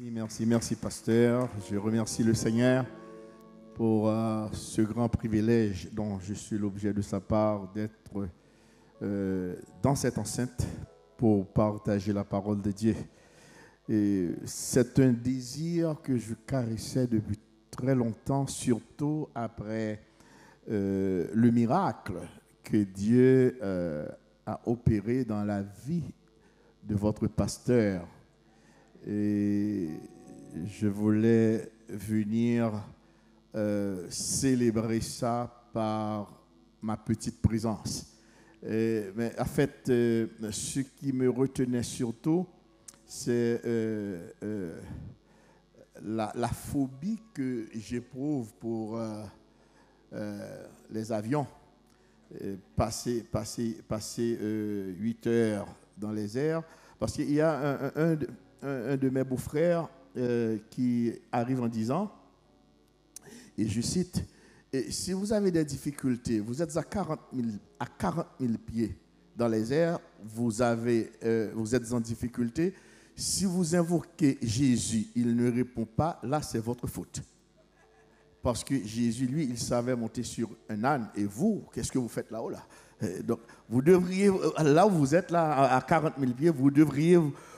Merci, pasteur. Je remercie le Seigneur pour ce grand privilège dont je suis l'objet de sa part d'être dans cette enceinte pour partager la parole de Dieu. Et c'est un désir que je caressais depuis très longtemps, surtout après le miracle que Dieu a opéré dans la vie de votre pasteur. Et je voulais venir célébrer ça par ma petite présence. Mais en fait, ce qui me retenait surtout, c'est la phobie que j'éprouve pour les avions. Passer 8 heures dans les airs. Parce qu'il y a un de mes beaux-frères qui arrive en disant, et je cite, « Si vous avez des difficultés, vous êtes à 40 000 pieds dans les airs, vous êtes en difficulté. Si vous invoquez Jésus, il ne répond pas, là c'est votre faute. » Parce que Jésus, lui, il savait monter sur un âne. Et vous, qu'est-ce que vous faites là-haut là? Donc, vous devriez, là où vous êtes, là, à 40 000 pieds, vous devriez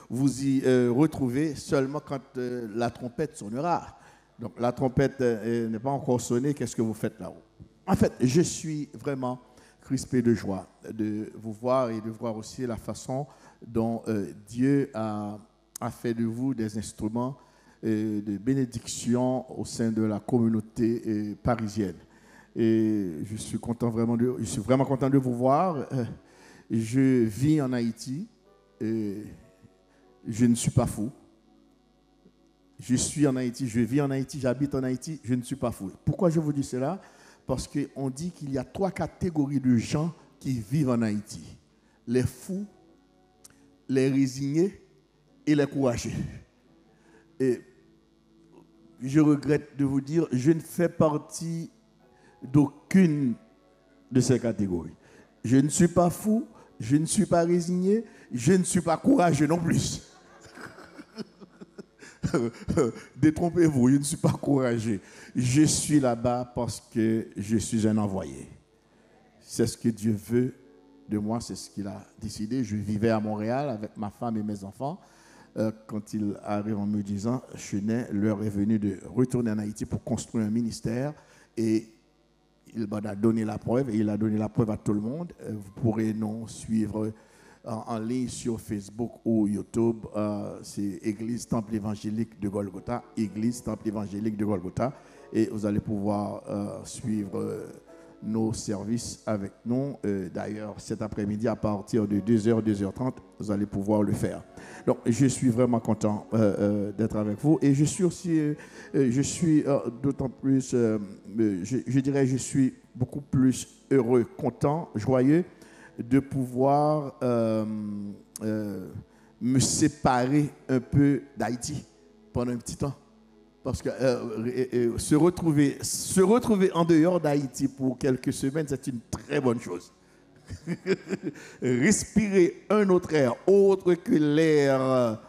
vous y retrouver seulement quand la trompette sonnera. Donc, la trompette n'est pas encore sonnée, qu'est-ce que vous faites là-haut? En fait, je suis vraiment crispé de joie de vous voir et de voir aussi la façon dont Dieu a fait de vous des instruments de bénédiction au sein de la communauté parisienne. Et je suis vraiment content de vous voir. Je vis en Haïti et je ne suis pas fou. Je suis en Haïti, je vis en Haïti, j'habite en Haïti, je ne suis pas fou. Pourquoi je vous dis cela? Parce qu'on dit qu'il y a 3 catégories de gens qui vivent en Haïti. Les fous, les résignés et les courageux. Et je regrette de vous dire, je ne fais partie d'aucune de ces catégories. Je ne suis pas fou, je ne suis pas résigné, je ne suis pas courageux non plus. Détrompez-vous, je ne suis pas courageux. Je suis là-bas parce que je suis un envoyé. C'est ce que Dieu veut de moi, c'est ce qu'il a décidé. Je vivais à Montréal avec ma femme et mes enfants. Quand il arrive en me disant, Chenet, l'heure est venue de retourner en Haïti pour construire un ministère. Et il m'a donné la preuve, et il a donné la preuve à tout le monde. Vous pourrez nous suivre en ligne sur Facebook ou YouTube. C'est Église Temple Évangélique de Golgotha, Église Temple Évangélique de Golgotha. Et vous allez pouvoir suivre nos services avec nous. D'ailleurs, cet après-midi, à partir de 2h, 2h30, vous allez pouvoir le faire. Donc, je suis vraiment content d'être avec vous. Et je suis aussi, d'autant plus, je dirais, je suis beaucoup plus heureux, content, joyeux de pouvoir me séparer un peu d'Haïti pendant un petit temps. Parce que se retrouver en dehors d'Haïti pour quelques semaines, c'est une très bonne chose. Respirer un autre air autre que l'air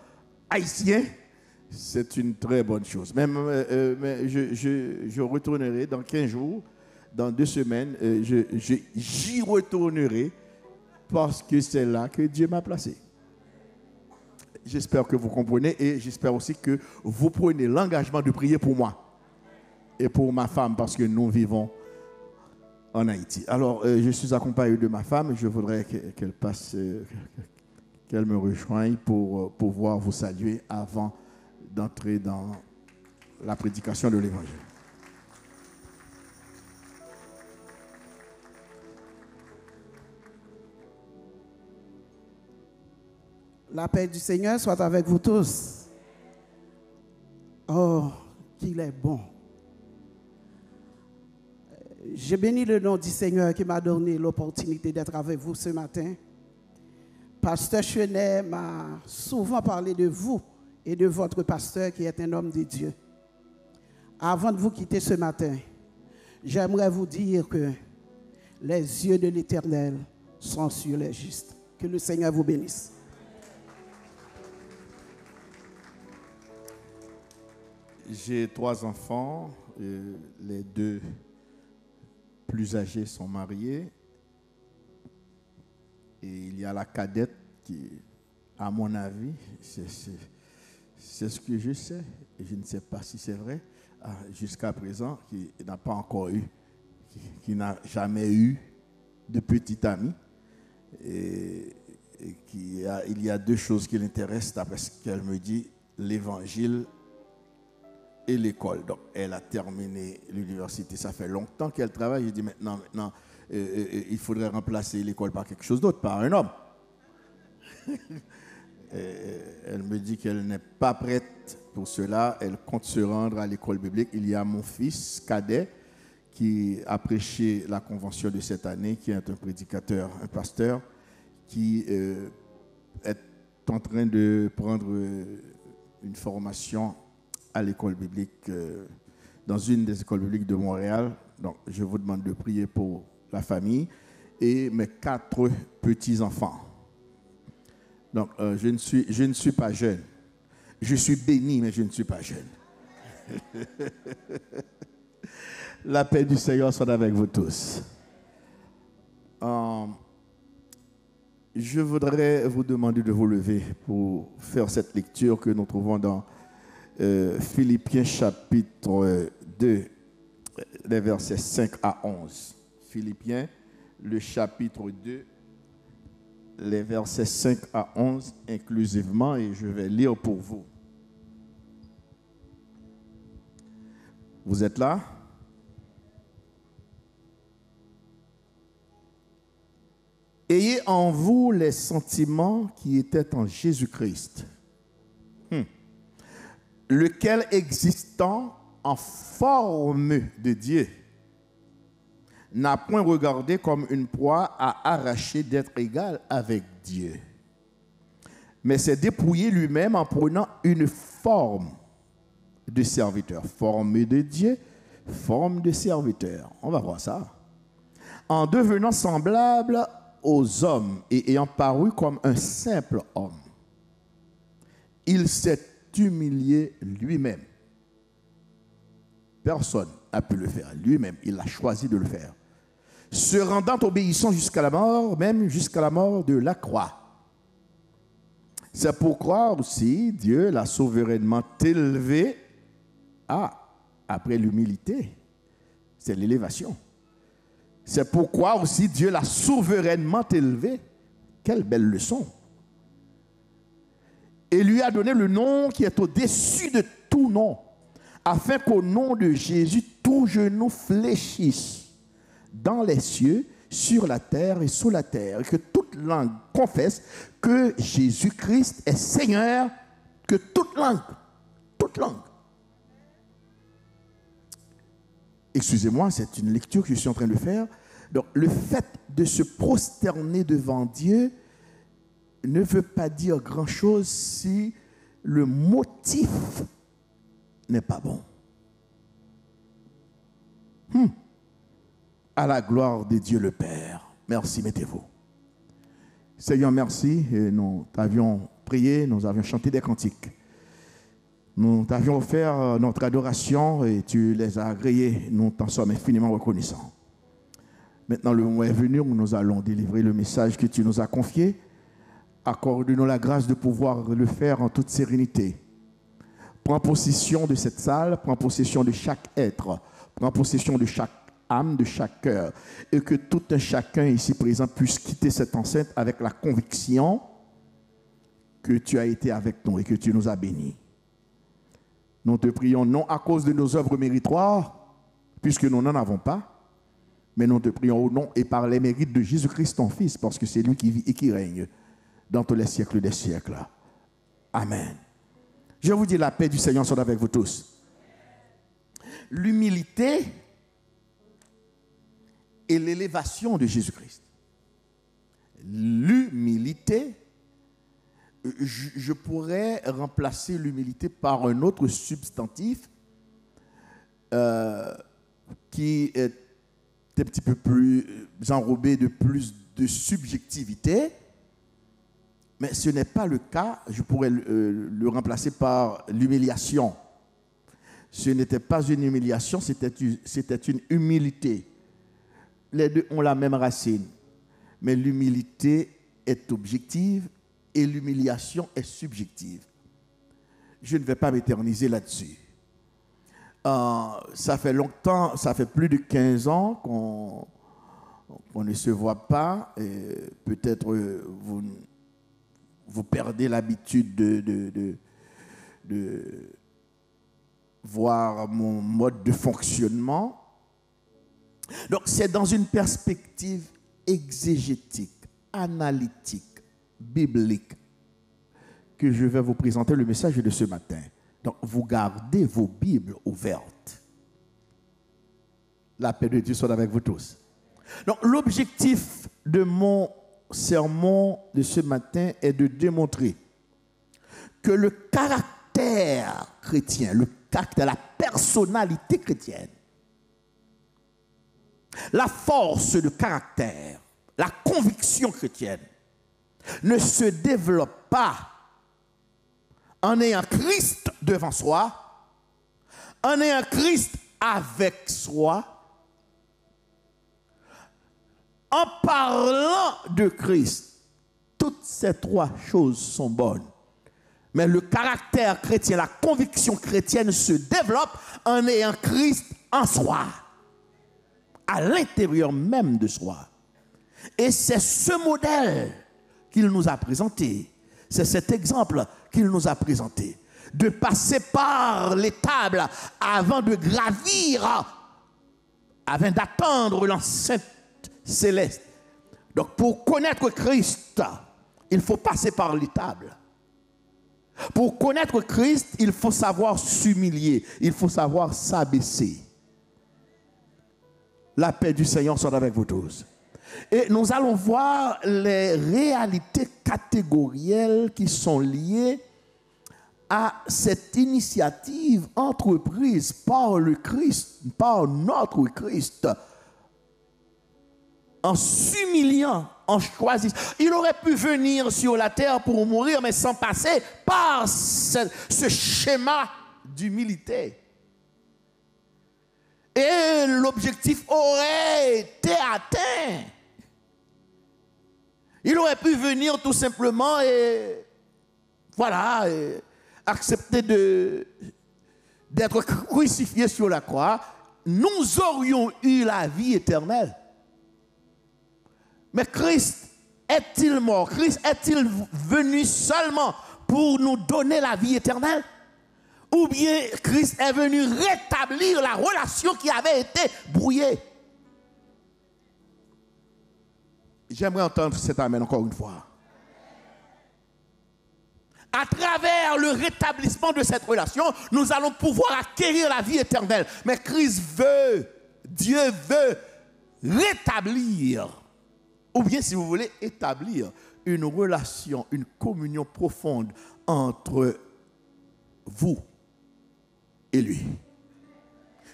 haïtien, c'est une très bonne chose. Mais je retournerai dans 15 jours, dans 2 semaines, j'y retournerai parce que c'est là que Dieu m'a placé. J'espère que vous comprenez et j'espère aussi que vous prenez l'engagement de prier pour moi et pour ma femme parce que nous vivons en Haïti. Alors, je suis accompagné de ma femme et je voudrais qu'elle passe, qu'elle me rejoigne pour pouvoir vous saluer avant d'entrer dans la prédication de l'Évangile. La paix du Seigneur soit avec vous tous. Oh, qu'il est bon. Je bénis le nom du Seigneur qui m'a donné l'opportunité d'être avec vous ce matin. Pasteur Chenet m'a souvent parlé de vous et de votre pasteur qui est un homme de Dieu. Avant de vous quitter ce matin, j'aimerais vous dire que les yeux de l'Éternel sont sur les justes. Que le Seigneur vous bénisse. J'ai 3 enfants. Les 2 plus âgés sont mariés. Et il y a la cadette qui, à mon avis, c'est ce que je sais. Et je ne sais pas si c'est vrai. Jusqu'à présent, qui n'a pas encore eu, qui n'a jamais eu de petite amie. Et il y a 2 choses qui l'intéressent, d'après ce qu'elle me dit, l'évangile et l'école. Donc, elle a terminé l'université. Ça fait longtemps qu'elle travaille. Je dis maintenant, il faudrait remplacer l'école par quelque chose d'autre, par un homme. Elle me dit qu'elle n'est pas prête pour cela. Elle compte se rendre à l'école biblique. Il y a mon fils cadet qui a prêché la convention de cette année, qui est un prédicateur, un pasteur, qui est en train de prendre une formation à l'école biblique, dans une des écoles bibliques de Montréal. Donc, je vous demande de prier pour la famille et mes 4 petits-enfants. Donc, je ne suis pas jeune. Je suis béni, mais je ne suis pas jeune. La paix du Seigneur soit avec vous tous. Je voudrais vous demander de vous lever pour faire cette lecture que nous trouvons dans Philippiens chapitre 2, les versets 5 à 11. Philippiens, le chapitre 2, les versets 5 à 11 inclusivement, et je vais lire pour vous. Vous êtes là? Ayez en vous les sentiments qui étaient en Jésus-Christ, lequel existant en forme de Dieu, n'a point regardé comme une proie à arracher d'être égal avec Dieu, mais s'est dépouillé lui-même en prenant une forme de serviteur. Forme de Dieu, forme de serviteur. On va voir ça. En devenant semblable aux hommes et ayant paru comme un simple homme, il s'est humilié lui-même. Personne n'a pu le faire. Lui-même, il a choisi de le faire. Se rendant obéissant jusqu'à la mort, même jusqu'à la mort de la croix. C'est pourquoi aussi Dieu l'a souverainement élevé après l'humilité. C'est l'élévation. C'est pourquoi aussi Dieu l'a souverainement élevé. Quelle belle leçon. Et lui a donné le nom qui est au-dessus de tout nom, afin qu'au nom de Jésus, tout genou fléchisse dans les cieux, sur la terre et sous la terre, et que toute langue confesse que Jésus-Christ est Seigneur, que toute langue, excusez-moi, c'est une lecture que je suis en train de faire. Donc, le fait de se prosterner devant Dieu ne veut pas dire grand-chose si le motif n'est pas bon. À la gloire de Dieu le Père. Merci, mettez-vous. Seigneur, merci. Et nous t'avions prié, nous avions chanté des cantiques. Nous t'avions offert notre adoration et tu les as agréés. Nous t'en sommes infiniment reconnaissants. Maintenant, le moment est venu où nous allons délivrer le message que tu nous as confié. Accorde-nous la grâce de pouvoir le faire en toute sérénité. Prends possession de cette salle, prends possession de chaque être, prends possession de chaque âme, de chaque cœur, et que tout un chacun ici présent puisse quitter cette enceinte avec la conviction que tu as été avec nous et que tu nous as bénis. Nous te prions non à cause de nos œuvres méritoires, puisque nous n'en avons pas, mais nous te prions au nom et par les mérites de Jésus-Christ, ton Fils, parce que c'est lui qui vit et qui règne dans tous les siècles des siècles. Amen. Je vous dis, la paix du Seigneur soit avec vous tous. L'humilité et l'élévation de Jésus-Christ. L'humilité, je pourrais remplacer l'humilité par un autre substantif qui est un petit peu plus enrobé de plus de subjectivité, mais ce n'est pas le cas. Je pourrais le remplacer par l'humiliation. Ce n'était pas une humiliation, c'était une humilité. Les deux ont la même racine. Mais l'humilité est objective et l'humiliation est subjective. Je ne vais pas m'éterniser là-dessus. Ça fait longtemps, ça fait plus de 15 ans qu'on ne se voit pas. Peut-être vous perdez l'habitude de voir mon mode de fonctionnement. Donc, c'est dans une perspective exégétique, analytique, biblique, que je vais vous présenter le message de ce matin. Donc, vous gardez vos Bibles ouvertes. La paix de Dieu soit avec vous tous. Donc, l'objectif de mon sermon de ce matin est de démontrer que le caractère chrétien, la personnalité chrétienne, la force de caractère, la conviction chrétienne ne se développe pas en ayant Christ devant soi, en ayant Christ avec soi, en parlant de Christ. Toutes ces trois choses sont bonnes. Mais le caractère chrétien, la conviction chrétienne se développe en ayant Christ en soi, à l'intérieur même de soi. Et c'est ce modèle qu'il nous a présenté, c'est cet exemple qu'il nous a présenté, de passer par l'étable avant de gravir, avant d'attendre l'enceinte céleste. Donc pour connaître Christ, il faut passer par l'étable. Pour connaître Christ, il faut savoir s'humilier, il faut savoir s'abaisser. La paix du Seigneur soit avec vous tous. Et nous allons voir les réalités catégorielles qui sont liées à cette initiative entreprise par le Christ, par notre Christ, en s'humiliant, en choisissant. Il aurait pu venir sur la terre pour mourir, mais sans passer par ce schéma d'humilité. Et l'objectif aurait été atteint. Il aurait pu venir tout simplement et voilà, accepter d'être crucifié sur la croix. Nous aurions eu la vie éternelle. Mais Christ est-il mort? Christ est-il venu seulement pour nous donner la vie éternelle? Ou bien Christ est venu rétablir la relation qui avait été brouillée? J'aimerais entendre cet amen encore une fois. À travers le rétablissement de cette relation, nous allons pouvoir acquérir la vie éternelle. Mais Christ veut, Dieu veut rétablir, ou bien si vous voulez, établir une relation, une communion profonde entre vous et lui.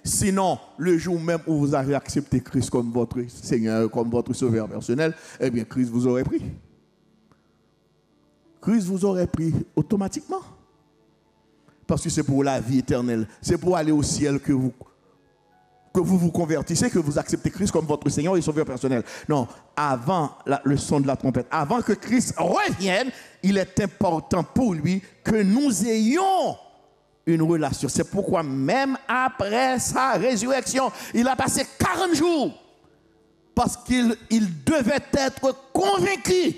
Sinon, le jour même où vous avez accepté Christ comme votre Seigneur, comme votre Sauveur personnel, eh bien, Christ vous aurait pris. Christ vous aurait pris automatiquement. Parce que c'est pour la vie éternelle. C'est pour aller au ciel que vous vous convertissez, que vous acceptez Christ comme votre Seigneur et Sauveur personnel. Non, avant le son de la trompette, avant que Christ revienne, il est important pour lui que nous ayons une relation. C'est pourquoi même après sa résurrection, il a passé 40 jours parce qu'il devait être convaincu.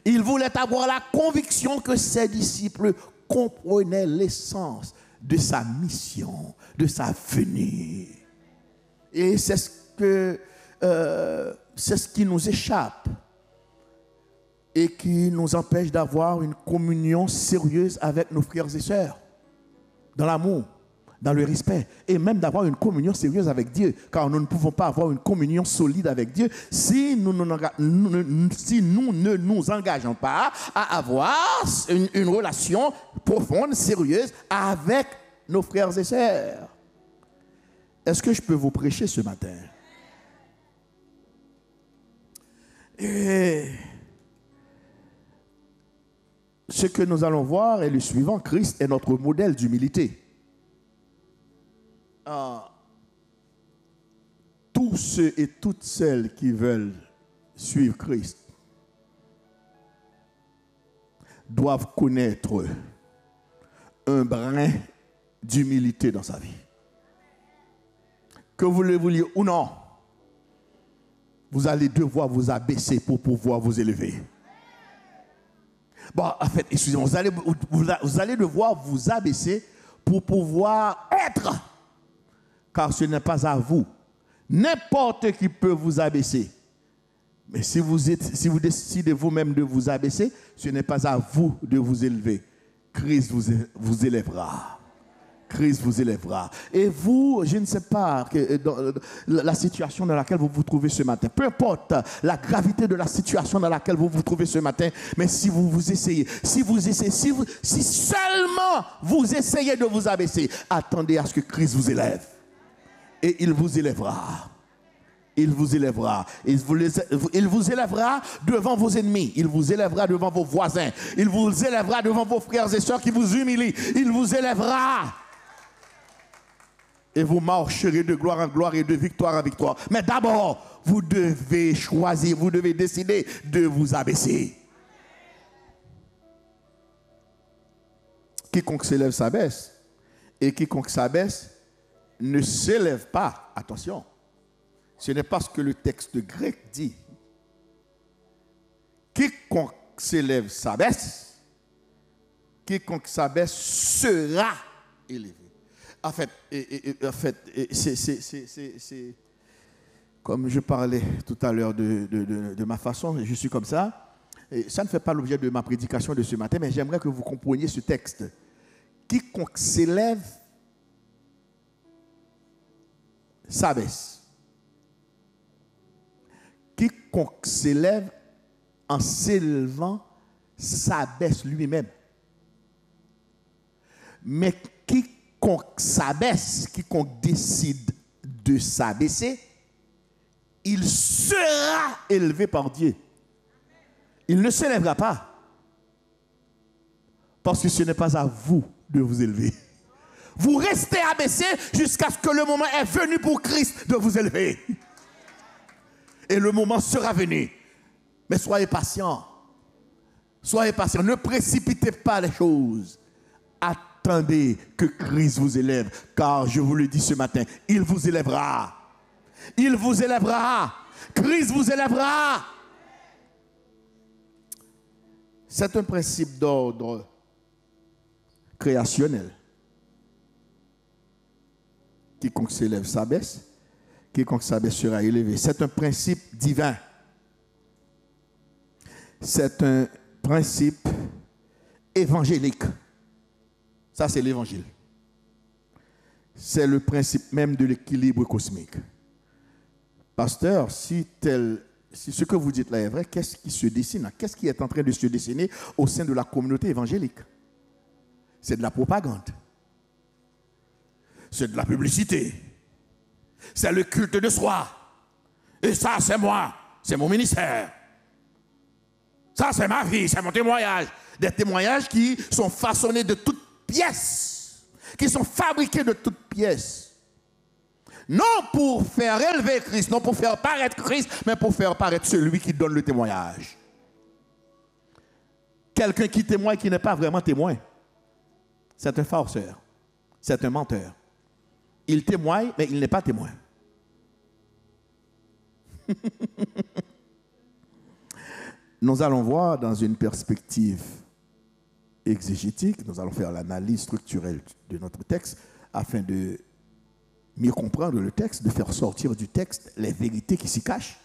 Il voulait avoir la conviction que ses disciples comprenaient l'essence de sa mission, de sa venue. Et c'est ce qui nous échappe et qui nous empêche d'avoir une communion sérieuse avec nos frères et sœurs, dans l'amour, dans le respect, et même d'avoir une communion sérieuse avec Dieu, car nous ne pouvons pas avoir une communion solide avec Dieu si nous ne nous engageons pas à avoir une relation profonde, sérieuse avec nos frères et sœurs. Est-ce que je peux vous prêcher ce matin? Et ce que nous allons voir est le suivant. Christ est notre modèle d'humilité. tous ceux et toutes celles qui veulent suivre Christ doivent connaître un brin d'humilité dans sa vie. Que vous le vouliez ou non, vous allez devoir vous abaisser pour pouvoir vous élever. Bon, en fait, excusez-moi, vous allez devoir vous abaisser pour pouvoir être. Car ce n'est pas à vous. N'importe qui peut vous abaisser. Mais si vous décidez vous-même de vous abaisser, ce n'est pas à vous de vous élever. Christ vous élèvera. Christ vous élèvera. Et vous, je ne sais pas dans la situation dans laquelle vous vous trouvez ce matin, peu importe la gravité de la situation dans laquelle vous vous trouvez ce matin, mais si vous essayez, si seulement vous essayez de vous abaisser, attendez à ce que Christ vous élève. Et il vous élèvera. Il vous élèvera. Il vous élèvera devant vos ennemis. Il vous élèvera devant vos voisins. Il vous élèvera devant vos frères et sœurs qui vous humilient. Il vous élèvera. Et vous marcherez de gloire en gloire et de victoire en victoire. Mais d'abord, vous devez choisir, vous devez décider de vous abaisser. Quiconque s'élève s'abaisse. Et quiconque s'abaisse ne s'élève pas. Attention. Ce n'est pas ce que le texte grec dit. Quiconque s'élève s'abaisse. Quiconque s'abaisse sera élevé. En fait, c'est comme je parlais tout à l'heure de ma façon, je suis comme ça. Et ça ne fait pas l'objet de ma prédication de ce matin, mais j'aimerais que vous compreniez ce texte. Quiconque s'élève s'abaisse. Quiconque s'élève en s'élevant s'abaisse lui-même. Mais quiconque s'abaisse, quiconque décide de s'abaisser, il sera élevé par Dieu. Il ne s'élèvera pas. Parce que ce n'est pas à vous de vous élever. Vous restez abaissé jusqu'à ce que le moment est venu pour Christ de vous élever. Et le moment sera venu. Mais soyez patients. Soyez patients. Ne précipitez pas les choses. Attendez que Christ vous élève. Car je vous le dis ce matin, il vous élèvera. Il vous élèvera. Christ vous élèvera. C'est un principe d'ordre créationnel. Quiconque s'élève s'abaisse. Quiconque s'abaisse sera élevé. C'est un principe divin. C'est un principe évangélique. Ça, c'est l'évangile. C'est le principe même de l'équilibre cosmique. Pasteur, si ce que vous dites là est vrai, qu'est-ce qui se dessine? Qu'est-ce qui est en train de se dessiner au sein de la communauté évangélique? C'est de la propagande. C'est de la publicité. C'est le culte de soi. Et ça, c'est moi. C'est mon ministère. Ça, c'est ma vie. C'est mon témoignage. Des témoignages qui sont façonnés de toutes pièces. Qui sont fabriqués de toutes pièces. Non pour faire élever Christ, non pour faire paraître Christ, mais pour faire paraître celui qui donne le témoignage. Quelqu'un qui témoigne qui n'est pas vraiment témoin. C'est un farceur. C'est un menteur. Il témoigne, mais il n'est pas témoin. Nous allons voir dans une perspective exégétique, nous allons faire l'analyse structurelle de notre texte afin de mieux comprendre le texte, de faire sortir du texte les vérités qui s'y cachent.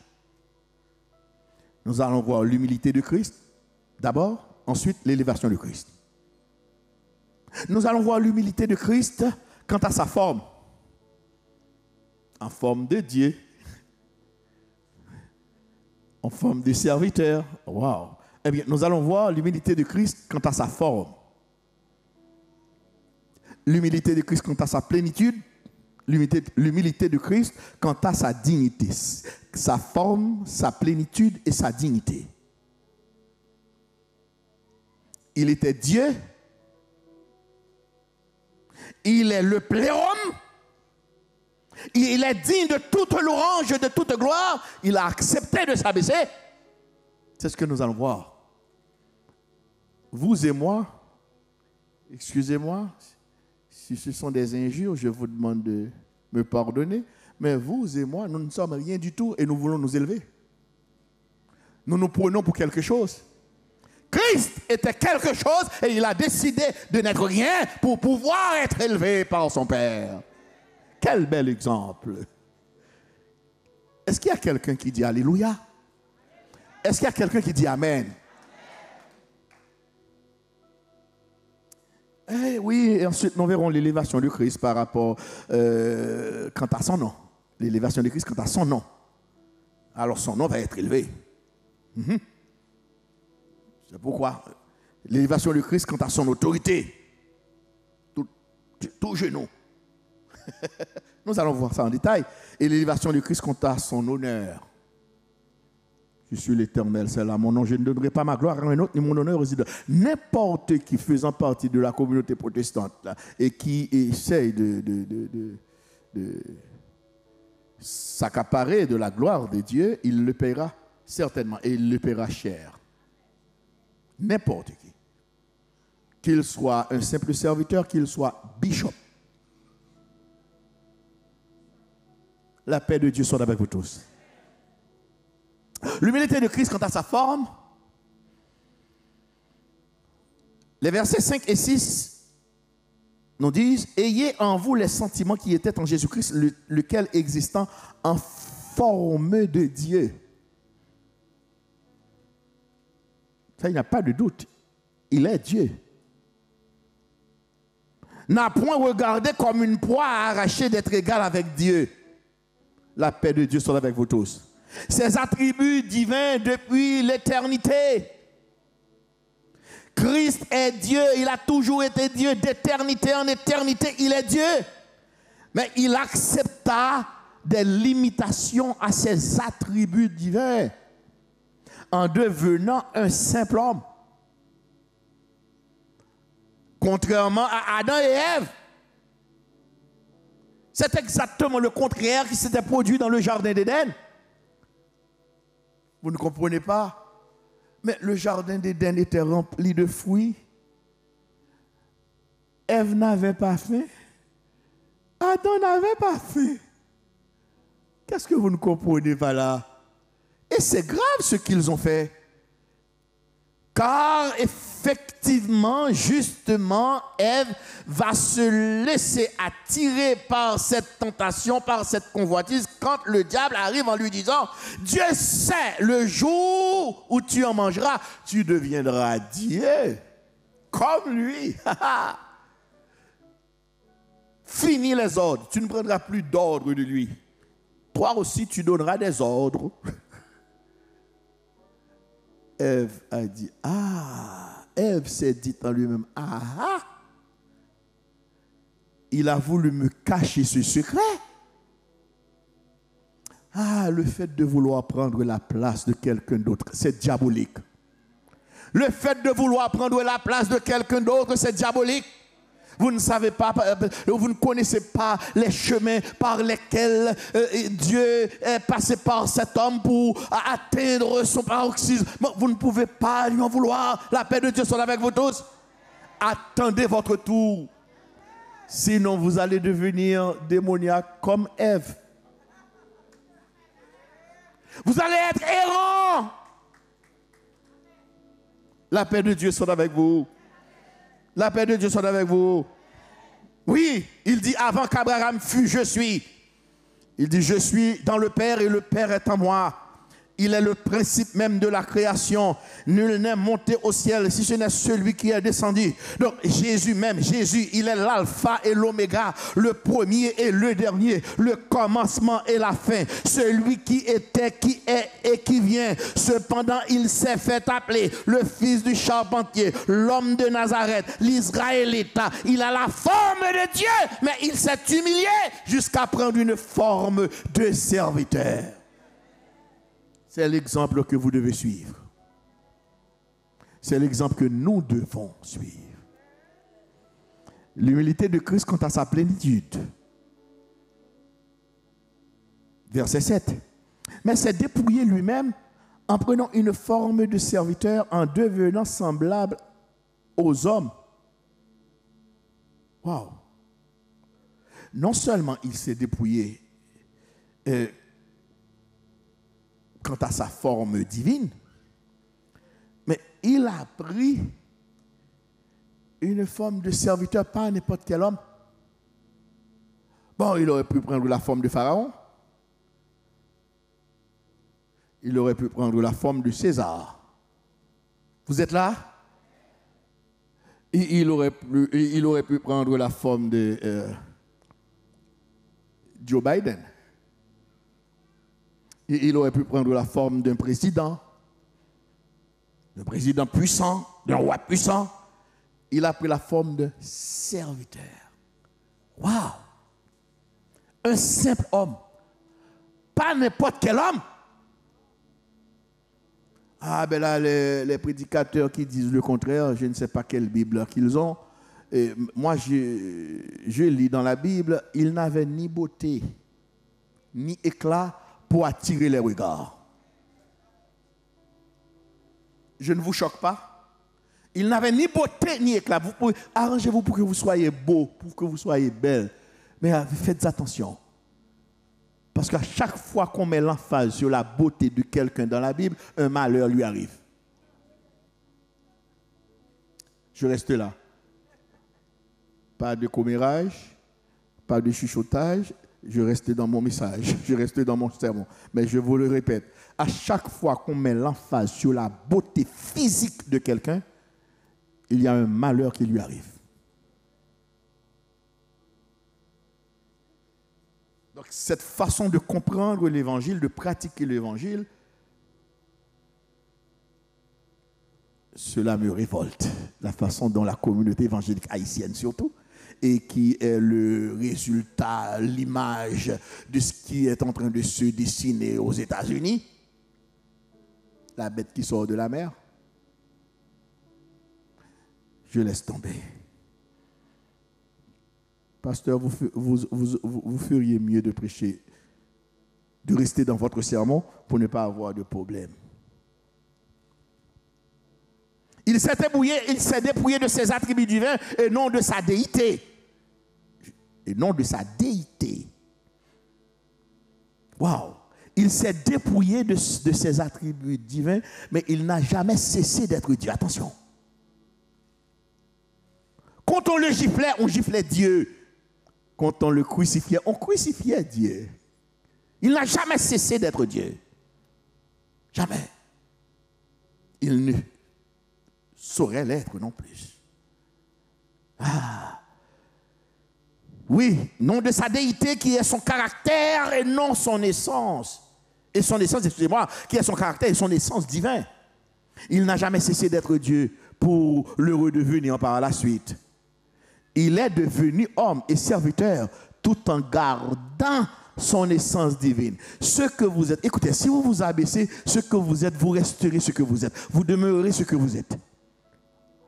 Nous allons voir l'humilité de Christ d'abord, ensuite l'élévation de Christ. Nous allons voir l'humilité de Christ quant à sa forme. En forme de Dieu, en forme de serviteur. Wow. Eh bien, nous allons voir l'humilité de Christ quant à sa forme. L'humilité de Christ quant à sa plénitude. L'humilité de Christ quant à sa dignité. Sa forme, sa plénitude et sa dignité. Il était Dieu. Il est le plérum. Il est digne de toute louange, de toute gloire. Il a accepté de s'abaisser. C'est ce que nous allons voir. Vous et moi, excusez-moi, si ce sont des injures, je vous demande de me pardonner. Mais vous et moi, nous ne sommes rien du tout et nous voulons nous élever. Nous nous prenons pour quelque chose. Christ était quelque chose et il a décidé de n'être rien pour pouvoir être élevé par son Père. Quel bel exemple. Est-ce qu'il y a quelqu'un qui dit Alléluia? Est-ce qu'il y a quelqu'un qui dit Amen? Eh oui, et ensuite nous verrons l'élévation de Christ par rapport quant à son nom. L'élévation de Christ quant à son nom. Alors son nom va être élevé. C'est pourquoi l'élévation de Christ quant à son autorité. Tout genou. Nous allons voir ça en détail. Et l'élévation de Christ quant à son honneur. Je suis l'Éternel, c'est là mon nom. Je ne donnerai pas ma gloire à un autre, ni mon honneur aux idoles. N'importe qui faisant partie de la communauté protestante là, et qui essaye de s'accaparer de la gloire de Dieu, il le paiera certainement et il le paiera cher. N'importe qui. Qu'il soit un simple serviteur, qu'il soit bishop. La paix de Dieu soit avec vous tous. L'humilité de Christ quant à sa forme. Les versets 5 et 6 nous disent « Ayez en vous les sentiments qui étaient en Jésus-Christ, lequel existant en forme de Dieu. » Ça, il n'y a pas de doute. Il est Dieu. N'a point regardé comme une proie à arracher d'être égal avec Dieu. La paix de Dieu soit avec vous tous. Ses attributs divins depuis l'éternité. Christ est Dieu, il a toujours été Dieu, d'éternité en éternité, il est Dieu. Mais il accepta des limitations à ses attributs divins en devenant un simple homme. Contrairement à Adam et Ève. C'est exactement le contraire qui s'était produit dans le jardin d'Éden. Vous ne comprenez pas? Mais le jardin d'Éden était rempli de fruits. Ève n'avait pas faim. Adam n'avait pas faim. Qu'est-ce que vous ne comprenez pas là? Et c'est grave ce qu'ils ont fait. Car effectivement, justement, Ève va se laisser attirer par cette tentation, par cette convoitise, quand le diable arrive en lui disant, Dieu sait, le jour où tu en mangeras, tu deviendras Dieu, comme lui. Fini les ordres, tu ne prendras plus d'ordre de lui. Toi aussi, tu donneras des ordres. Ève a dit, Ève s'est dit en lui-même, il a voulu me cacher ce secret. Le fait de vouloir prendre la place de quelqu'un d'autre, c'est diabolique. Le fait de vouloir prendre la place de quelqu'un d'autre, c'est diabolique. Vous ne savez pas, vous ne connaissez pas les chemins par lesquels Dieu est passé par cet homme pour atteindre son paroxysme. Vous ne pouvez pas lui en vouloir. La paix de Dieu soit avec vous tous. Attendez votre tour. Sinon, vous allez devenir démoniaque comme Ève. Vous allez être errant. La paix de Dieu soit avec vous. La paix de Dieu soit avec vous. Oui, il dit avant qu'Abraham fût, je suis. Il dit je suis dans le Père et le Père est en moi. Il est le principe même de la création. Nul n'est monté au ciel si ce n'est celui qui est descendu. Donc Jésus même, Jésus, il est l'alpha et l'oméga, le premier et le dernier, le commencement et la fin. Celui qui était, qui est et qui vient. Cependant, il s'est fait appeler le fils du charpentier, l'homme de Nazareth, l'Israélite. Il a la forme de Dieu, mais il s'est humilié jusqu'à prendre une forme de serviteur. C'est l'exemple que vous devez suivre. C'est l'exemple que nous devons suivre. L'humilité de Christ quant à sa plénitude. Verset 7. Mais s'est dépouillé lui-même en prenant une forme de serviteur, en devenant semblable aux hommes. Waouh! Non seulement il s'est dépouillé quant à sa forme divine, mais il a pris une forme de serviteur, pas n'importe quel homme. Bon, il aurait pu prendre la forme de Pharaon. Il aurait pu prendre la forme de César. Vous êtes là? Il aurait pu prendre la forme de Joe Biden. Il aurait pu prendre la forme d'un président puissant, d'un roi puissant. Il a pris la forme de serviteur. Waouh! Un simple homme. Pas n'importe quel homme. Ah ben là, les prédicateurs qui disent le contraire, je ne sais pas quelle Bible qu'ils ont. Et moi, je lis dans la Bible, il n'avait ni beauté, ni éclat pour attirer les regards. Je ne vous choque pas? Il n'avait ni beauté, ni éclat. Vous pouvez, arrangez-vous pour que vous soyez beau, pour que vous soyez belle. Mais faites attention. Parce qu'à chaque fois qu'on met l'emphase sur la beauté de quelqu'un dans la Bible, un malheur lui arrive. Je reste là. Pas de commérage, pas de chuchotage. Je reste dans mon message, je reste dans mon sermon. Mais je vous le répète, à chaque fois qu'on met l'emphase sur la beauté physique de quelqu'un, il y a un malheur qui lui arrive. Donc, cette façon de comprendre l'évangile, de pratiquer l'évangile, cela me révolte. La façon dont la communauté évangélique haïtienne surtout, et qui est le résultat, l'image de ce qui est en train de se dessiner aux États-Unis, la bête qui sort de la mer. Je laisse tomber. Pasteur, vous feriez mieux de prêcher, de rester dans votre sermon pour ne pas avoir de problème. Il s'est dépouillé de ses attributs divins et non de sa déité. Et non de sa déité. Waouh! Il s'est dépouillé de ses attributs divins, mais il n'a jamais cessé d'être Dieu. Attention. Quand on le giflait, on giflait Dieu. Quand on le crucifiait, on crucifiait Dieu. Il n'a jamais cessé d'être Dieu. Jamais. Il ne saurait l'être non plus. Ah. Oui, non de sa déité qui est son caractère et non son essence. Et son essence, excusez-moi, qui est son caractère et son essence divin. Il n'a jamais cessé d'être Dieu pour le redevenir par la suite. Il est devenu homme et serviteur tout en gardant son essence divine. Ce que vous êtes, écoutez, si vous vous abaissez, ce que vous êtes, vous resterez ce que vous êtes. Vous demeurerez ce que vous êtes.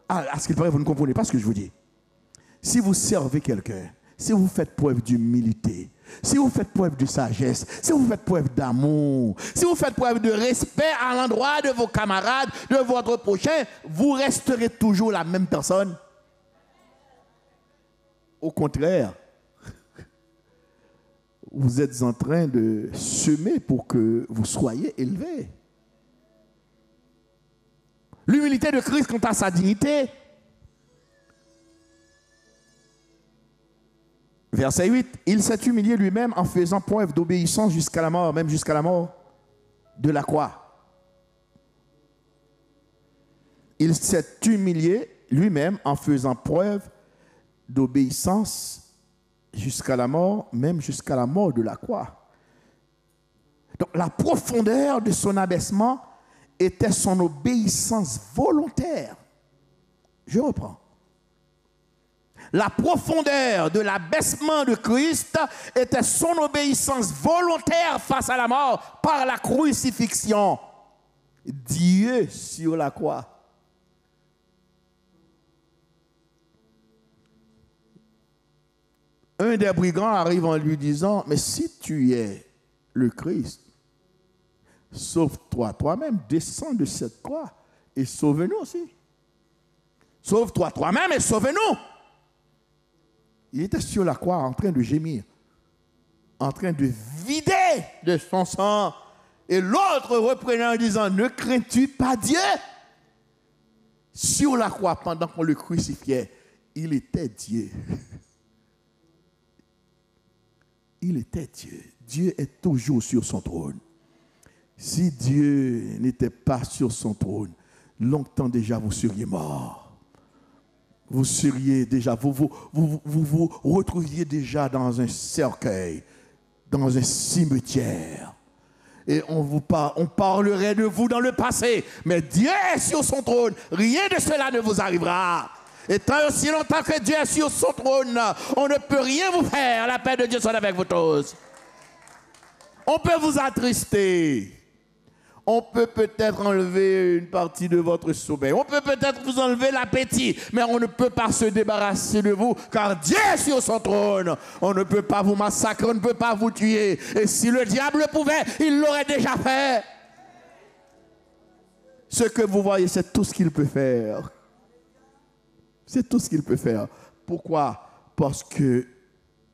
Ah, à ce qu'il paraît, vous ne comprenez pas ce que je vous dis. Si vous servez quelqu'un, si vous faites preuve d'humilité, si vous faites preuve de sagesse, si vous faites preuve d'amour, si vous faites preuve de respect à l'endroit de vos camarades, de votre prochain, vous resterez toujours la même personne. Au contraire, vous êtes en train de semer pour que vous soyez élevés. L'humilité de Christ quant à sa dignité. Verset 8, il s'est humilié lui-même en faisant preuve d'obéissance jusqu'à la mort, même jusqu'à la mort de la croix. Il s'est humilié lui-même en faisant preuve d'obéissance jusqu'à la mort, même jusqu'à la mort de la croix. Donc la profondeur de son abaissement était son obéissance volontaire. Je reprends. La profondeur de l'abaissement de Christ était son obéissance volontaire face à la mort par la crucifixion. Dieu sur la croix. Un des brigands arrive en lui disant, mais si tu es le Christ. Sauve-toi toi-même, descends de cette croix et sauve-nous aussi. Sauve-toi toi-même et sauve-nous. Il était sur la croix en train de gémir, en train de vider de son sang. Et l'autre reprenait en disant, ne crains-tu pas Dieu? Sur la croix, pendant qu'on le crucifiait, il était Dieu. Il était Dieu. Dieu est toujours sur son trône. Si Dieu n'était pas sur son trône, longtemps déjà vous seriez morts. Vous seriez déjà, vous retrouviez déjà dans un cercueil, dans un cimetière. Et on parlerait de vous dans le passé. Mais Dieu est sur son trône. Rien de cela ne vous arrivera. Et tant aussi longtemps que Dieu est sur son trône, on ne peut rien vous faire. La paix de Dieu soit avec vous tous. On peut vous attrister. On peut peut-être enlever une partie de votre sommeil. On peut peut-être vous enlever l'appétit. Mais on ne peut pas se débarrasser de vous. Car Dieu est sur son trône. On ne peut pas vous massacrer. On ne peut pas vous tuer. Et si le diable pouvait, il l'aurait déjà fait. Ce que vous voyez, c'est tout ce qu'il peut faire. C'est tout ce qu'il peut faire. Pourquoi? Parce que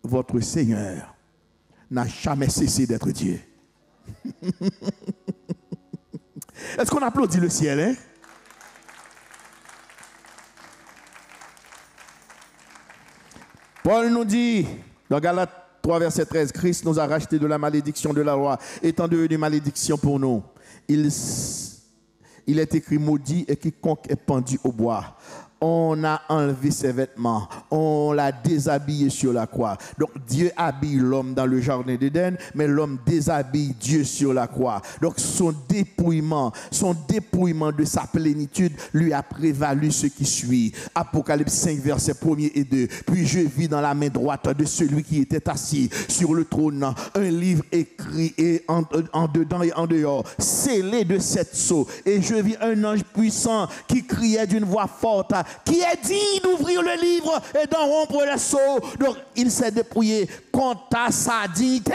votre Seigneur n'a jamais cessé d'être Dieu. Est-ce qu'on applaudit le ciel, hein? Paul nous dit, dans Galates 3, verset 13, Christ nous a rachetés de la malédiction de la loi, étant devenu malédiction pour nous. Il est écrit maudit et quiconque est pendu au bois. On a enlevé ses vêtements, on l'a déshabillé sur la croix. Donc Dieu habille l'homme dans le jardin d'Éden, mais l'homme déshabille Dieu sur la croix. Donc son dépouillement de sa plénitude lui a prévalu ce qui suit. Apocalypse 5, versets 1 et 2. Puis je vis dans la main droite de celui qui était assis sur le trône un livre écrit et en dedans et en dehors, scellé de 7 sceaux. Et je vis un ange puissant qui criait d'une voix forte, qui est digne d'ouvrir le livre et d'en rompre les sceaux. Donc, il s'est dépouillé quant à sa dignité.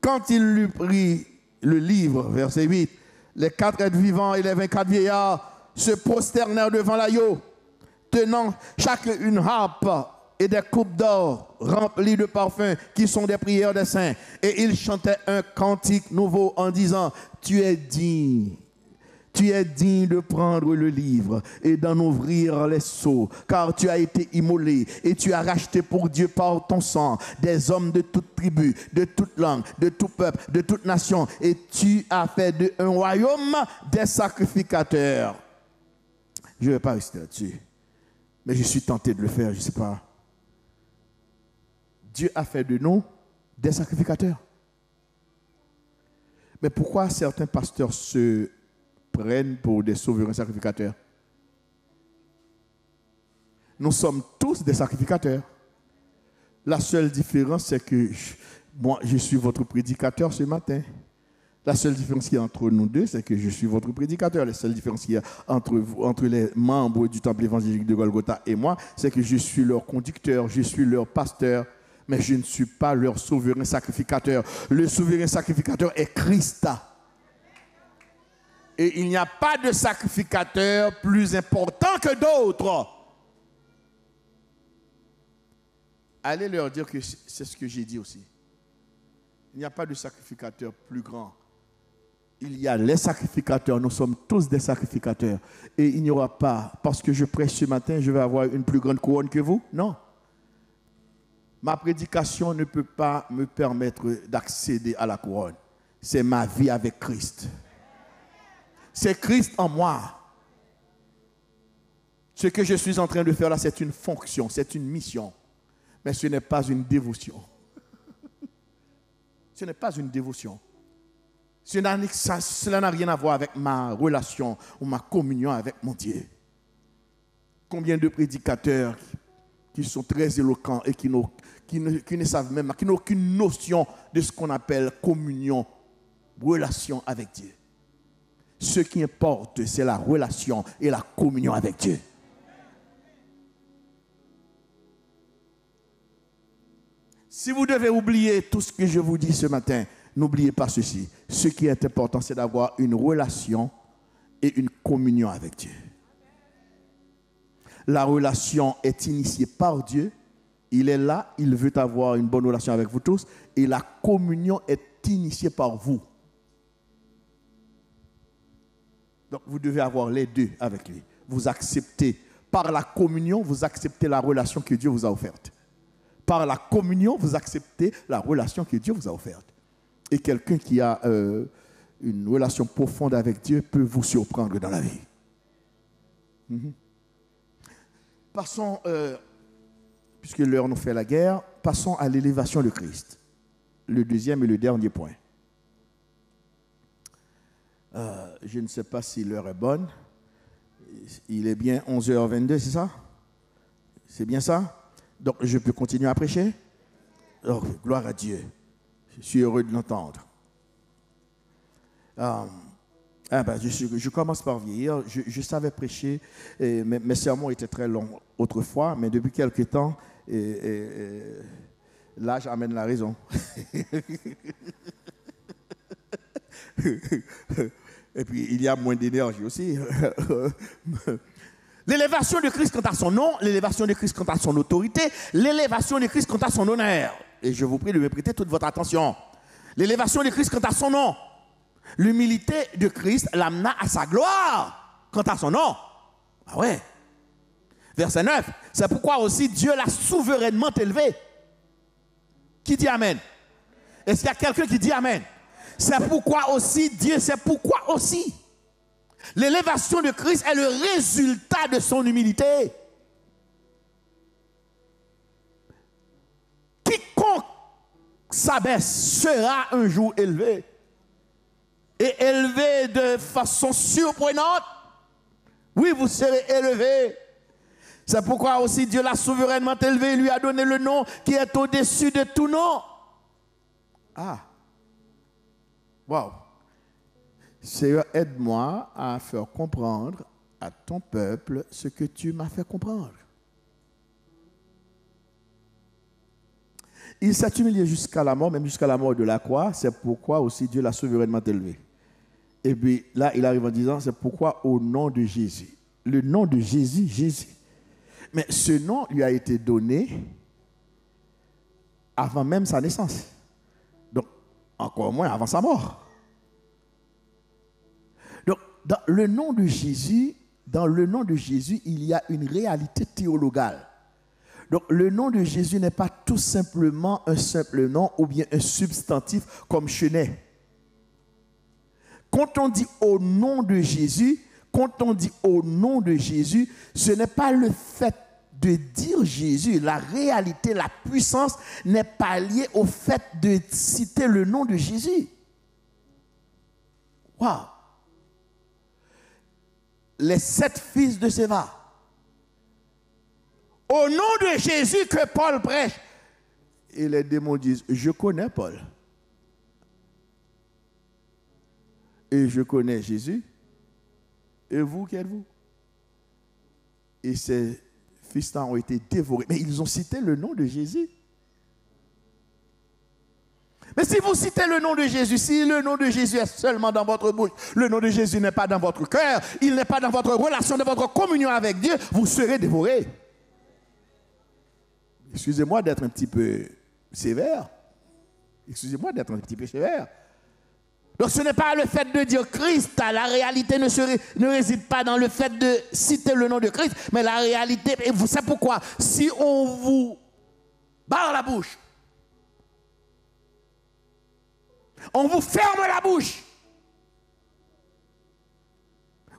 Quand il eut pris le livre, verset 8, les 4 êtres vivants et les 24 vieillards se prosternèrent devant l'agneau, tenant chacun une harpe et des coupes d'or remplies de parfums qui sont des prières des saints. Et ils chantaient un cantique nouveau en disant, tu es digne de prendre le livre et d'en ouvrir les sceaux, car tu as été immolé et tu as racheté pour Dieu par ton sang des hommes de toute tribu, de toute langue, de tout peuple, de toute nation, et tu as fait d'eux un royaume des sacrificateurs. Je ne vais pas rester là-dessus, mais je suis tenté de le faire, je ne sais pas. Dieu a fait de nous des sacrificateurs. Mais pourquoi certains pasteurs se prennent pour des souverains sacrificateurs? Nous sommes tous des sacrificateurs. La seule différence, c'est que moi, je suis votre prédicateur ce matin. La seule différence qu'il y a entre nous deux, c'est que je suis votre prédicateur. La seule différence qu'il y a entre les membres du temple évangélique de Golgotha et moi, c'est que je suis leur conducteur, je suis leur pasteur, mais je ne suis pas leur souverain sacrificateur. Le souverain sacrificateur est Christ. Et il n'y a pas de sacrificateur plus important que d'autres. Allez leur dire que c'est ce que j'ai dit aussi. Il n'y a pas de sacrificateur plus grand. Il y a les sacrificateurs, nous sommes tous des sacrificateurs. Et il n'y aura pas, parce que je prêche ce matin, je vais avoir une plus grande couronne que vous. Non. Ma prédication ne peut pas me permettre d'accéder à la couronne. C'est ma vie avec Christ. C'est Christ en moi. Ce que je suis en train de faire là, c'est une fonction, c'est une mission. Mais ce n'est pas une dévotion. Ce n'est pas une dévotion. Cela n'a rien à voir avec ma relation ou ma communion avec mon Dieu. Combien de prédicateurs qui sont très éloquents et qui ne savent même pas, qui n'ont aucune notion de ce qu'on appelle communion, relation avec Dieu. Ce qui importe, c'est la relation et la communion avec Dieu. Si vous devez oublier tout ce que je vous dis ce matin, n'oubliez pas ceci. Ce qui est important, c'est d'avoir une relation et une communion avec Dieu. La relation est initiée par Dieu. Il est là, il veut avoir une bonne relation avec vous tous. Et la communion est initiée par vous. Donc vous devez avoir les deux avec lui. Vous acceptez, par la communion, vous acceptez la relation que Dieu vous a offerte. Par la communion, vous acceptez la relation que Dieu vous a offerte. Et quelqu'un qui a une relation profonde avec Dieu peut vous surprendre dans la vie. Passons, puisque l'heure nous fait la guerre, passons à l'élévation de Christ. Le deuxième et le dernier point. Je ne sais pas si l'heure est bonne. Il est bien 11h22, c'est ça? C'est bien ça? Donc, je peux continuer à prêcher? Oh, gloire à Dieu. Je suis heureux de l'entendre. Je commence par vieillir. Je savais prêcher. Mes sermons étaient très longs autrefois, mais depuis quelque temps, l'âge amène la raison. Et puis, il y a moins d'énergie aussi. L'élévation de Christ quant à son nom, l'élévation de Christ quant à son autorité, l'élévation de Christ quant à son honneur. Et je vous prie de me prêter toute votre attention. L'élévation de Christ quant à son nom. L'humilité de Christ l'amena à sa gloire quant à son nom. Ah ouais. Verset 9. C'est pourquoi aussi Dieu l'a souverainement élevé. Qui dit Amen? Est-ce qu'il y a quelqu'un qui dit Amen? C'est pourquoi aussi Dieu, c'est pourquoi aussi. L'élévation de Christ est le résultat de son humilité. Quiconque s'abaisse sera un jour élevé. Et élevé de façon surprenante. Oui, vous serez élevé. C'est pourquoi aussi Dieu l'a souverainement élevé et lui a donné le nom qui est au-dessus de tout nom. Ah. Wow. Seigneur, aide-moi à faire comprendre à ton peuple ce que tu m'as fait comprendre. Il s'est humilié jusqu'à la mort, même jusqu'à la mort de la croix. C'est pourquoi aussi Dieu l'a souverainement élevé. Et puis là, il arrive en disant, c'est pourquoi au nom de Jésus. Le nom de Jésus, Jésus. Mais ce nom lui a été donné avant même sa naissance. Donc, encore moins avant sa mort. Donc, dans le nom de Jésus, il y a une réalité théologale. Donc, le nom de Jésus n'est pas tout simplement un simple nom ou bien un substantif comme Chenet. Quand on dit au nom de Jésus, ce n'est pas le fait de dire Jésus. La réalité, la puissance n'est pas liée au fait de citer le nom de Jésus. Waouh! Les 7 fils de Séva. Au nom de Jésus que Paul prêche. Et les démons disent, je connais Paul. Et je connais Jésus. Et vous, qui êtes-vous? Et ces fils-là ont été dévorés. Mais ils ont cité le nom de Jésus. Mais si vous citez le nom de Jésus, si le nom de Jésus est seulement dans votre bouche, le nom de Jésus n'est pas dans votre cœur, il n'est pas dans votre relation, dans votre communion avec Dieu, vous serez dévorés. Excusez-moi d'être un petit peu sévère. Donc ce n'est pas le fait de dire Christ, la réalité ne réside pas dans le fait de citer le nom de Christ, mais la réalité, et vous savez pourquoi? Si on vous barre la bouche, on vous ferme la bouche,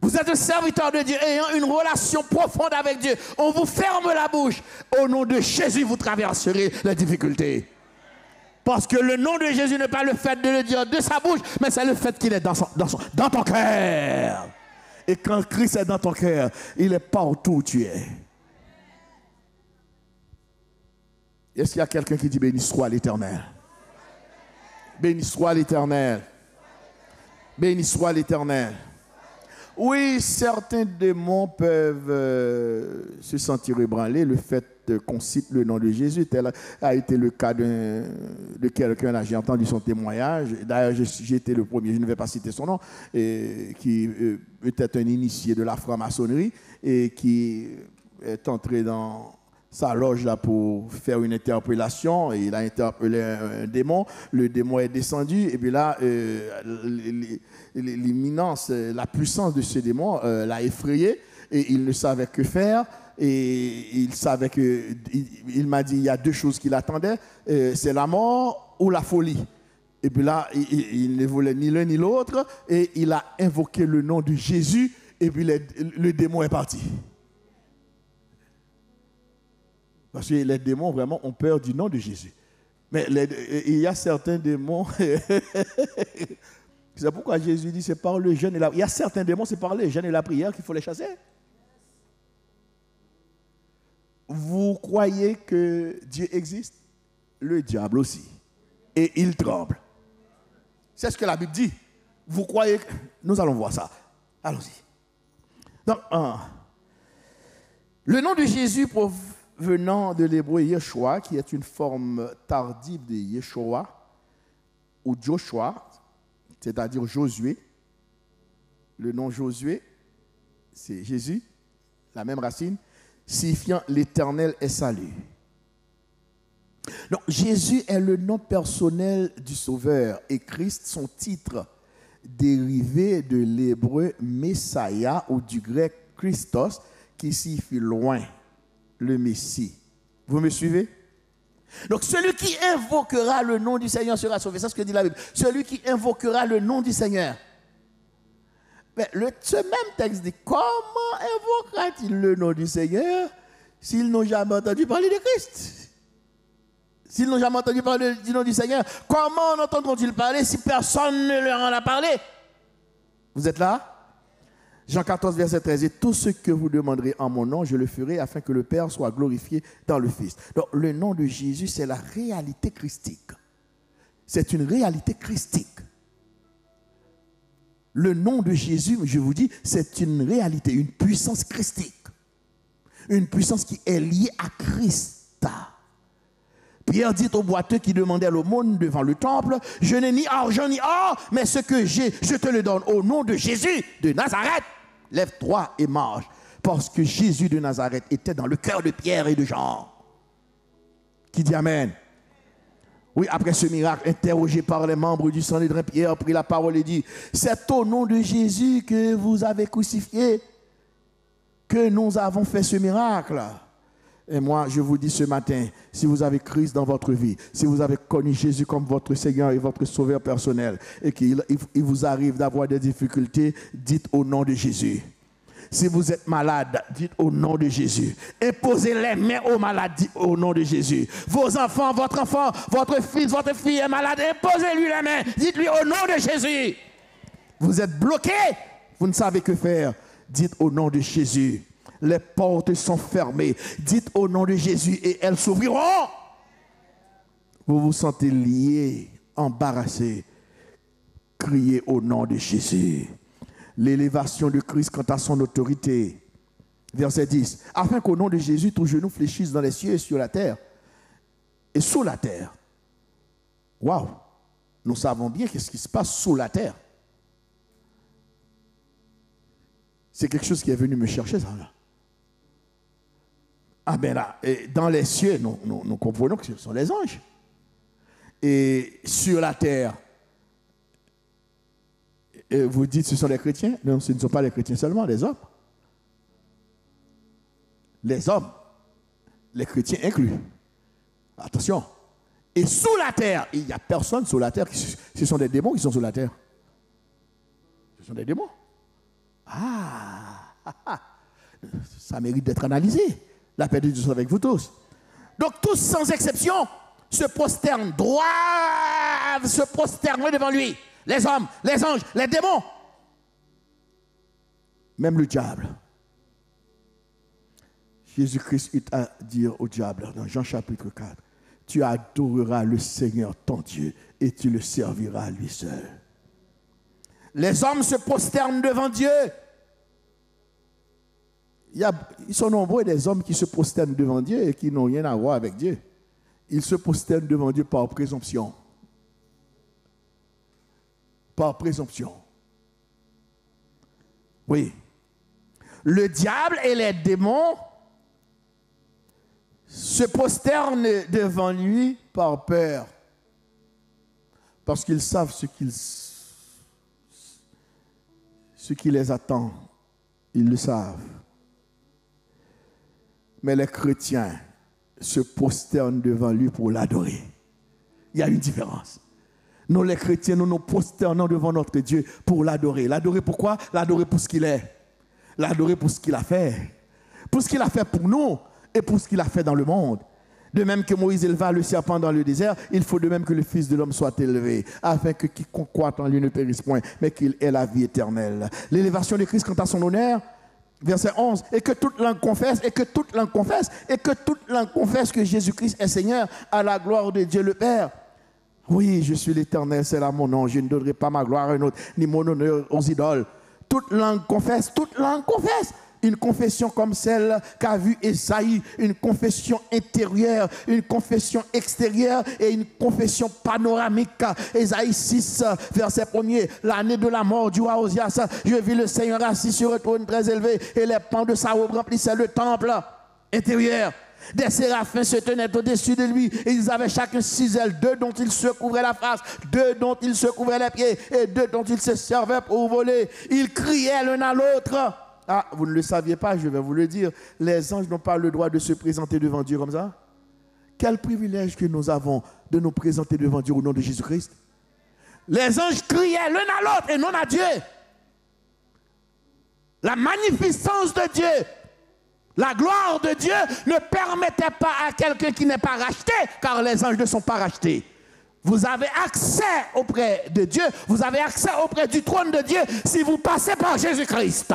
vous êtes un serviteur de Dieu ayant une relation profonde avec Dieu, on vous ferme la bouche, au nom de Jésus vous traverserez les difficultés. Parce que le nom de Jésus n'est pas le fait de le dire de sa bouche, mais c'est le fait qu'il est dans ton cœur. Et quand Christ est dans ton cœur, il est partout où tu es. Est-ce qu'il y a quelqu'un qui dit béni soit l'Éternel? Béni soit l'Éternel. Béni soit l'Éternel. Oui, certains démons peuvent se sentir ébranlés. Le fait qu'on cite le nom de Jésus. Tel a été le cas de quelqu'un, là, j'ai entendu son témoignage. D'ailleurs, j'ai été le premier, je ne vais pas citer son nom, qui était un initié de la franc-maçonnerie et qui est entré dans sa loge là pour faire une interpellation, et il a interpellé un démon, le démon est descendu, et puis là, l'imminence, la puissance de ce démon l'a effrayé, et il ne savait que faire, et il savait que, il m'a dit, il y a deux choses qui l'attendaient, c'est la mort ou la folie. Et puis là, il ne voulait ni l'un ni l'autre, et il a invoqué le nom de Jésus, et puis le démon est parti. Parce que les démons, vraiment, ont peur du nom de Jésus. Mais il y a certains démons... C'est pourquoi Jésus dit, c'est par le jeûne et la... Il y a certains démons, c'est par le jeûne et la prière qu'il faut les chasser. Vous croyez que Dieu existe? Le diable aussi. Et il tremble. C'est ce que la Bible dit. Vous croyez que... Nous allons voir ça. Allons-y. Donc, le nom de Jésus venant de l'hébreu Yeshua, qui est une forme tardive de Yeshua, ou Joshua, c'est-à-dire Josué. Le nom Josué, c'est Jésus, la même racine, signifiant l'Éternel est salut. Donc, Jésus est le nom personnel du Sauveur, et Christ, son titre, dérivé de l'hébreu Messiah ou du grec Christos, qui signifie loin. Le Messie. Vous me suivez? Donc, celui qui invoquera le nom du Seigneur sera sauvé. C'est ce que dit la Bible. Celui qui invoquera le nom du Seigneur. Mais ce même texte dit, comment invoquera-t-il le nom du Seigneur s'ils n'ont jamais entendu parler de Christ? S'ils n'ont jamais entendu parler du nom du Seigneur, comment entendront-ils parler si personne ne leur en a parlé? Vous êtes là? Jean 14, verset 13, « Et tout ce que vous demanderez en mon nom, je le ferai afin que le Père soit glorifié dans le Fils. » Donc, le nom de Jésus, c'est la réalité christique. C'est une réalité christique. Le nom de Jésus, je vous dis, c'est une réalité, une puissance christique. Une puissance qui est liée à Christ. Pierre dit au boiteux qui demandait l'aumône devant le temple, « Je n'ai ni argent ni or, mais ce que j'ai, je te le donne au nom de Jésus de Nazareth. Lève-toi et marche. » Parce que Jésus de Nazareth était dans le cœur de Pierre et de Jean. Qui dit Amen? Oui, après ce miracle, interrogé par les membres du Sanhédrin, Pierre prit la parole et dit, « C'est au nom de Jésus que vous avez crucifié que nous avons fait ce miracle. » Et moi, je vous dis ce matin, si vous avez Christ dans votre vie, si vous avez connu Jésus comme votre Seigneur et votre Sauveur personnel, et qu'il vous arrive d'avoir des difficultés, dites au nom de Jésus. Si vous êtes malade, dites au nom de Jésus. Imposez les mains aux malades, dites au nom de Jésus. Vos enfants, votre fils, votre fille est malade, imposez-lui les mains, dites-lui au nom de Jésus. Vous êtes bloqué, vous ne savez que faire, dites au nom de Jésus. Les portes sont fermées. Dites au nom de Jésus et elles s'ouvriront. Vous vous sentez lié, embarrassé. Criez au nom de Jésus. L'élévation de Christ quant à son autorité. Verset 10. Afin qu'au nom de Jésus, tout genou fléchisse dans les cieux et sur la terre. Et sous la terre. Waouh! Nous savons bien qu'est-ce qui se passe sous la terre. C'est quelque chose qui est venu me chercher, ça là. Ah ben là, dans les cieux, nous comprenons que ce sont les anges. Et sur la terre, vous dites ce sont les chrétiens? Non, ce ne sont pas les chrétiens seulement, les hommes. Les hommes, les chrétiens inclus. Attention. Et sous la terre, il n'y a personne sous la terre. Ce sont des démons qui sont sous la terre. Ce sont des démons. Ça mérite d'être analysé. La paix de Dieu soit avec vous tous. Donc tous sans exception se prosternent, doivent se prosterner devant lui. Les hommes, les anges, les démons. Même le diable. Jésus-Christ eut à dire au diable dans Jean chapitre 4, « Tu adoreras le Seigneur ton Dieu et tu le serviras à lui seul. » Les hommes se prosternent devant Dieu. Ils sont nombreux des hommes qui se prosternent devant Dieu et qui n'ont rien à voir avec Dieu. Ils se prosternent devant Dieu par présomption. Par présomption. Oui. Le diable et les démons se prosternent devant lui par peur. Parce qu'ils savent ce qui les attend. Ils le savent. Mais les chrétiens se prosternent devant lui pour l'adorer. Il y a une différence. Nous, les chrétiens, nous nous prosternons devant notre Dieu pour l'adorer. L'adorer pourquoi? L'adorer pour ce qu'il est. L'adorer pour ce qu'il a fait. Pour ce qu'il a fait pour nous et pour ce qu'il a fait dans le monde. De même que Moïse éleva le serpent dans le désert, il faut de même que le Fils de l'homme soit élevé, afin que quiconque croit en lui ne périsse point, mais qu'il ait la vie éternelle. L'élévation de Christ quant à son honneur, verset 11, et que toute langue confesse, et que toute langue confesse, et que toute langue confesse que Jésus-Christ est Seigneur, à la gloire de Dieu le Père. Oui, je suis l'Éternel, c'est là mon nom, je ne donnerai pas ma gloire à un autre, ni mon honneur aux idoles. Toute langue confesse, toute langue confesse. Une confession comme celle qu'a vue Esaïe, une confession intérieure, une confession extérieure et une confession panoramique. Esaïe 6, verset 1er, l'année de la mort du roi Osias, je vis le Seigneur assis sur un trône très élevé et les pans de sa robe remplissaient le temple intérieur. Des séraphins se tenaient au-dessus de lui et ils avaient chacun 6 ailes, 2 dont ils se couvraient la face, 2 dont ils se couvraient les pieds et 2 dont ils se servaient pour voler. Ils criaient l'un à l'autre. Ah, vous ne le saviez pas, je vais vous le dire. Les anges n'ont pas le droit de se présenter devant Dieu comme ça. Quel privilège que nous avons de nous présenter devant Dieu au nom de Jésus-Christ. Les anges criaient l'un à l'autre et non à Dieu. La magnificence de Dieu, la gloire de Dieu ne permettait pas à quelqu'un qui n'est pas racheté, car les anges ne sont pas rachetés. Vous avez accès auprès de Dieu, vous avez accès auprès du trône de Dieu si vous passez par Jésus-Christ.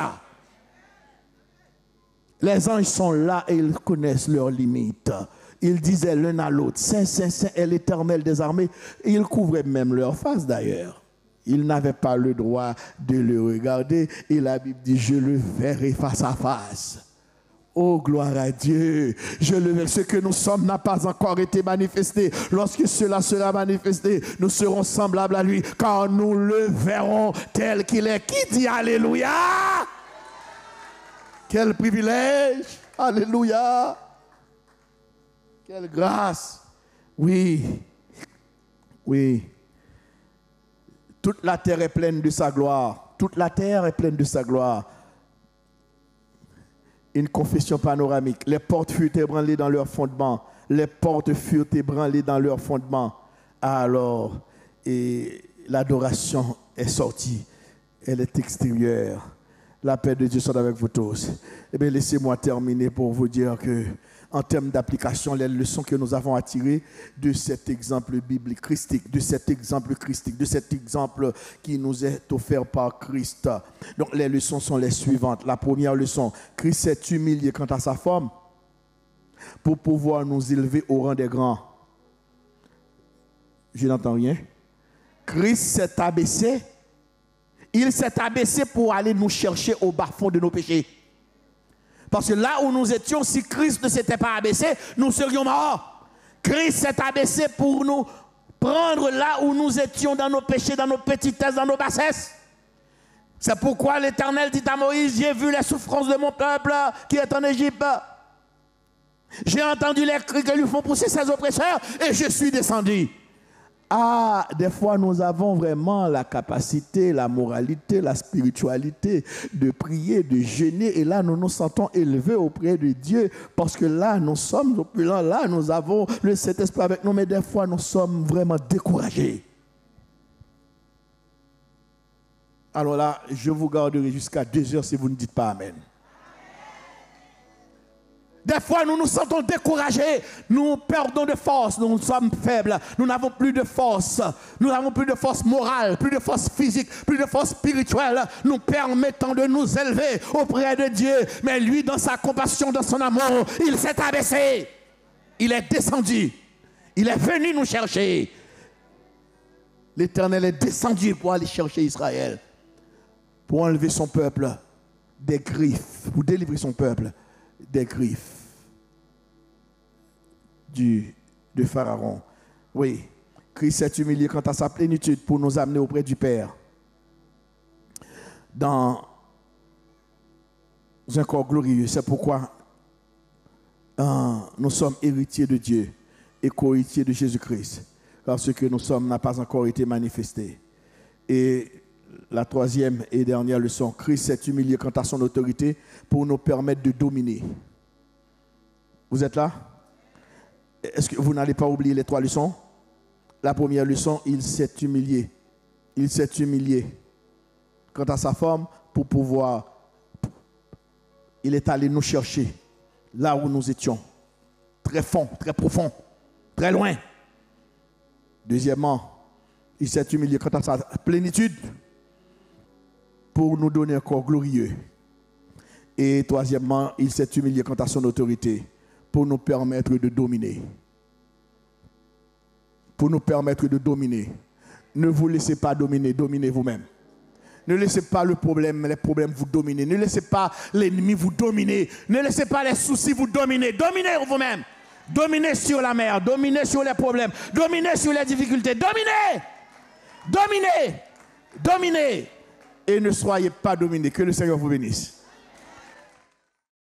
Les anges sont là et ils connaissent leurs limites. Ils disaient l'un à l'autre, Saint, Saint, Saint est l'Éternel des armées. Et ils couvraient même leur face d'ailleurs. Ils n'avaient pas le droit de le regarder. Et la Bible dit, je le verrai face à face. Oh, gloire à Dieu. Je le verrai. Ce que nous sommes n'a pas encore été manifesté. Lorsque cela sera manifesté, nous serons semblables à lui, car nous le verrons tel qu'il est. Qui dit Alléluia? Quel privilège! Alléluia! Quelle grâce! Oui, oui. Toute la terre est pleine de sa gloire. Toute la terre est pleine de sa gloire. Une confession panoramique. Les portes furent ébranlées dans leur fondement. Les portes furent ébranlées dans leur fondement. Alors, et l'adoration est sortie. Elle est extérieure. La paix de Dieu soit avec vous tous. Eh bien, laissez-moi terminer pour vous dire que, en termes d'application, les leçons que nous avons à tirer de cet exemple biblique christique, de cet exemple christique, de cet exemple qui nous est offert par Christ. Donc, les leçons sont les suivantes. La première leçon, Christ s'est humilié quant à sa forme pour pouvoir nous élever au rang des grands. Je n'entends rien. Christ s'est abaissé. Il s'est abaissé pour aller nous chercher au bas-fond de nos péchés. Parce que là où nous étions, si Christ ne s'était pas abaissé, nous serions morts. Christ s'est abaissé pour nous prendre là où nous étions dans nos péchés, dans nos petitesses, dans nos bassesses. C'est pourquoi l'Éternel dit à Moïse, j'ai vu les souffrances de mon peuple qui est en Égypte. J'ai entendu les cris que lui font pousser ses oppresseurs et je suis descendu. Ah, des fois, nous avons vraiment la capacité, la moralité, la spiritualité de prier, de jeûner. Et là, nous nous sentons élevés auprès de Dieu parce que là, nous sommes opulents. Là, nous avons le Saint-Esprit avec nous. Mais des fois, nous sommes vraiment découragés. Alors là, je vous garderai jusqu'à 2 heures si vous ne dites pas Amen. Des fois, nous nous sentons découragés, nous perdons de force, nous sommes faibles, nous n'avons plus de force, nous n'avons plus de force morale, plus de force physique, plus de force spirituelle, nous permettant de nous élever auprès de Dieu. Mais lui, dans sa compassion, dans son amour, il s'est abaissé, il est descendu, il est venu nous chercher. L'Éternel est descendu pour aller chercher Israël, pour enlever son peuple des griffes, pour délivrer son peuple des griffes de Pharaon. Oui, Christ s'est humilié quant à sa plénitude pour nous amener auprès du Père dans un corps glorieux. C'est pourquoi nous sommes héritiers de Dieu et co-héritiers de Jésus-Christ, parce que nous sommes n'a pas encore été manifestés. Et la troisième et dernière leçon, Christ s'est humilié quant à son autorité pour nous permettre de dominer. Vous êtes là? Est-ce que vous n'allez pas oublier les 3 leçons? La première leçon, il s'est humilié. Il s'est humilié quant à sa forme pour pouvoir... Il est allé nous chercher là où nous étions. Très fond, très profond, très loin. Deuxièmement, il s'est humilié quant à sa plénitude pour nous donner un corps glorieux. Et troisièmement, il s'est humilié quant à son autorité pour nous permettre de dominer. Pour nous permettre de dominer. Ne vous laissez pas dominer, dominez vous-même. Ne laissez pas les problèmes vous dominer. Ne laissez pas l'ennemi vous dominer. Ne laissez pas les soucis vous dominer. Dominez vous-même. Dominez sur la mer. Dominez sur les problèmes. Dominez sur les difficultés. Dominez. Dominez. Dominez. Et ne soyez pas dominés. Que le Seigneur vous bénisse.